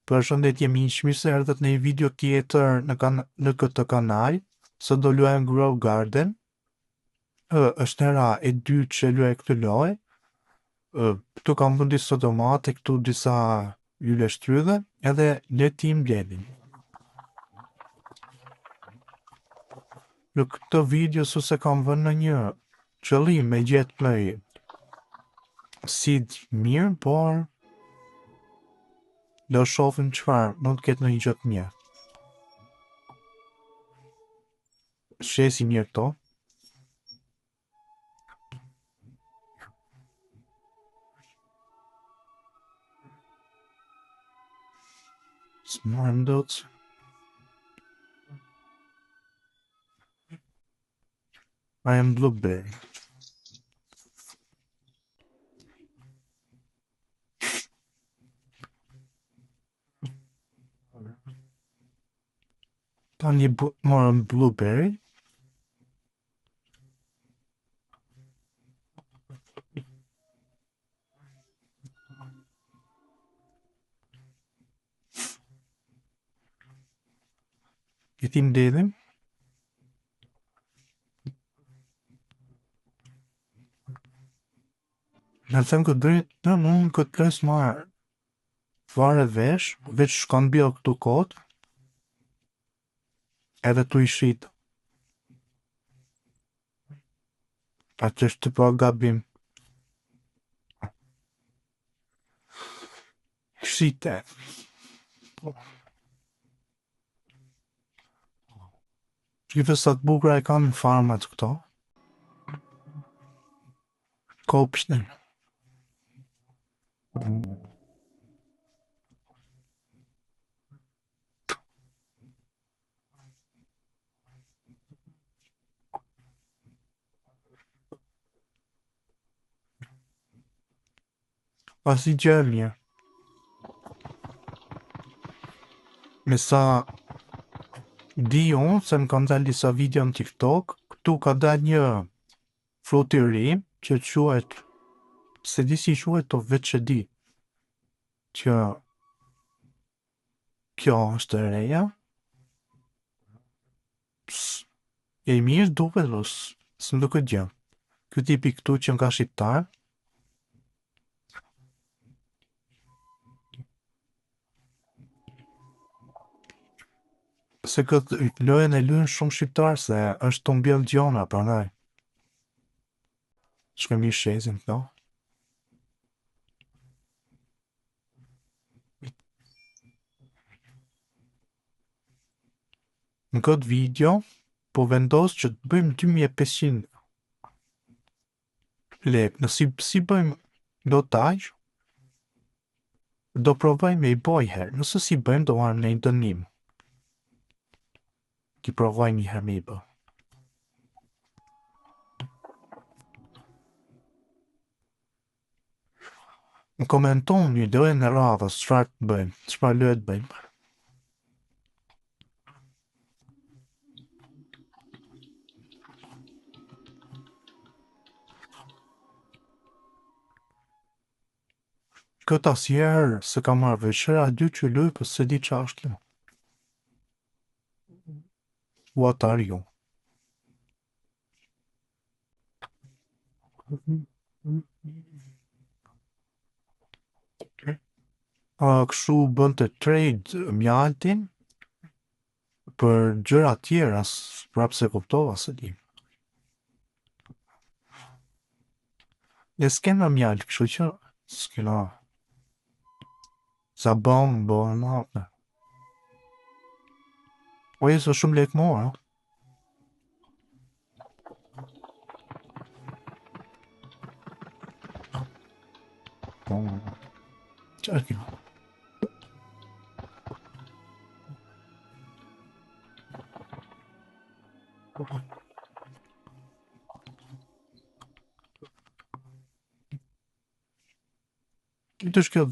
Përshëndetje miq, mirë se erdhët në një video tjetër në këtë kanal. Sot do luajmë Grow Garden. Është hera e dytë që luaj këtë lojë. Këtu kam vënë disa domate, këtu disa yle shtrydhe, edhe le ti mbledhim. Në këtë video se kam vënë në një qëllim me gjetë në seed mirë, por do shohim çfarë mund të ketë në një gjë të mirë. Shesi mirë këto. S'marrëm dot. I am blueberry. Tani morëm blueberry. I ti mbledhim. Në të them këtë drejt, unë këtë ples marë fare veç shkon bjo këtu kot, edhe tu i shit. Atë është të pa gabim. Shite. Shqife sa të bukra e kam në farmat këto. Kopshtin. Pasi gjë e mirë. Me sa di unë, se më kanë dalë disa video në TikTok, këtu ka dalë një frut i ri që quhet, se di si quhet, to veç e di që kjo është e reja. E mirë duket, së më duket gjë. Ky tipi këtu që nga shqiptar. Se këtë lojën e luajnë shumë shqiptar, se është të mbjell gjona, prandaj. Shkojmë i shezin këto. Në këtë video, po vendos që të bëjmë 2500 lek. Nësi si bëjmë do taj, do provojmë me i boj herë. Nëse si bëjmë, do marrëm në i dënim. Ki provojmë një herë me i bë. Në komenton një lojën e radhës, çfarë të bëjmë, çfarë lojë të bëjmë. Këtë asjerë se ka marrë veçera dy që luj, për se di qa është lu. What are you? Kështu bënd të trade mjaltin për gjëra tjera, prapë se kuptova se di. E s'kena mjalt, kështu që s'kena sa bon natë. O e së shumë lek mora. Qa është kjo? Këtë është kjo?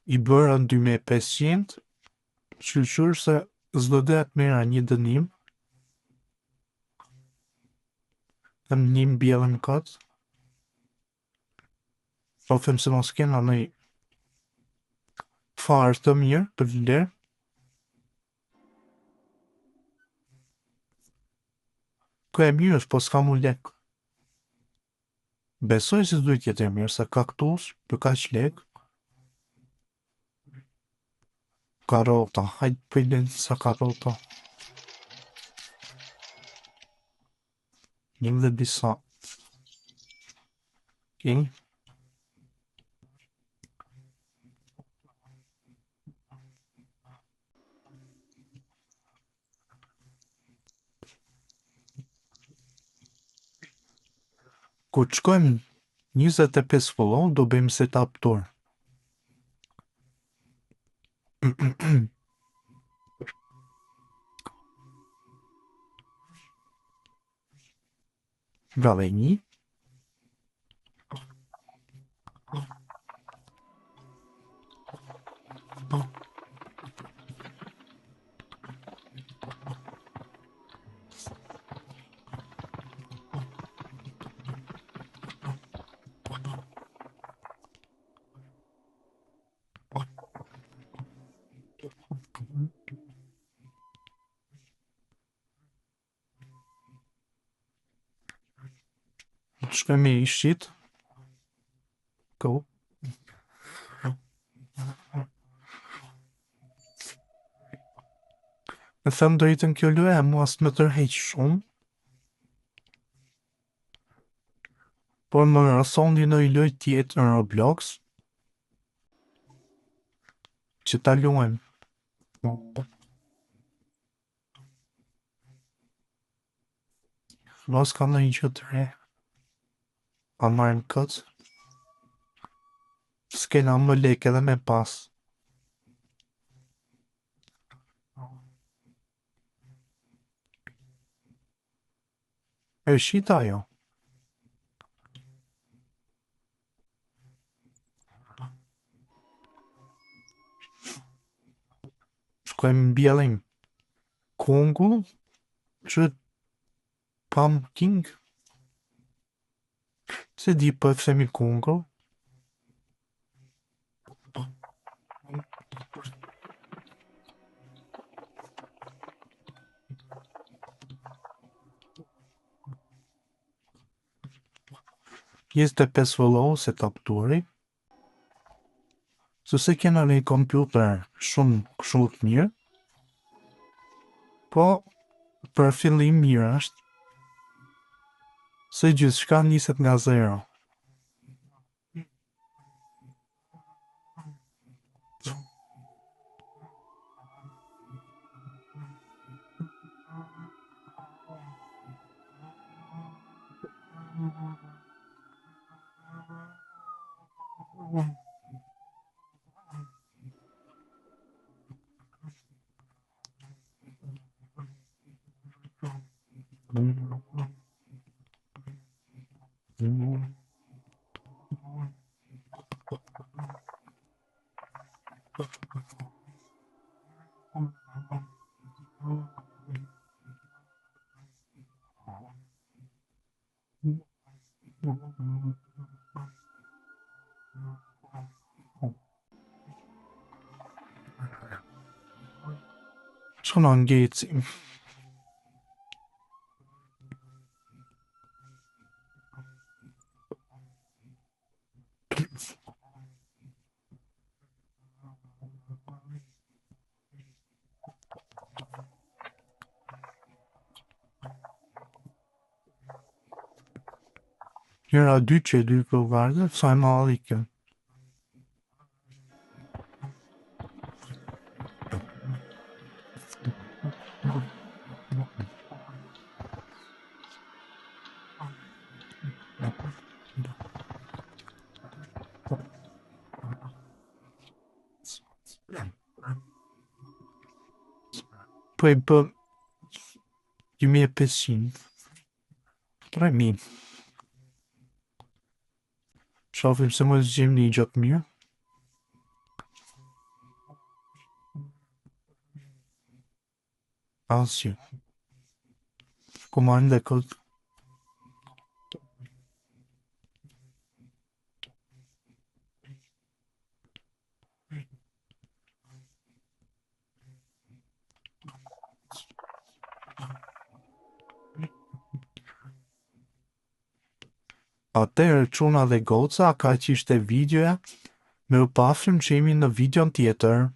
I bërë në 2500, shqyqyr se zdo det mera një dënim, Them një mbjellën këtë. Shofim se mos kena në farë të mirë për vlerë. Kë e mirë është, po s'ka mu lek. Besoj se s'duhet jetë e mirë, se kaktus për kaq lek. Karota, hajtë pëjden sa karota. Njëm dhe disa. Okay. Kur të shkojmë 25 follow, do bëjmë setup tour. Brave një. Të shkojmë i shqit. Go. Me thëmë drejtën kjo lojë e mua s'me tërheq shumë. Por më rëson një nëj lojë tjetë në Roblox. Që ta luajmë. Mos ka në një që të re. A marrim këtë. S'kena më lek edhe me pas. E shita jo. Shkojmë mbjellim Kongu që Pumpkin. Se di për të themi Kongo. Jeste 5 follow se top tuari. Se kena një kompjuter shumë të mirë. Po, për fillim mirë është. Se gjithë shka niset nga zero. Që në ngecim. Njëra dy që dy përvarde, sa e madhe kjo. Po e bë 2500. Pra mi. Shofim se më zgjim një gjatë mirë. Asje. Komandë dhe këtë. Atëherë çuna dhe goca, kaq ishte videoja. Mirupafshim që jemi në videon tjetër.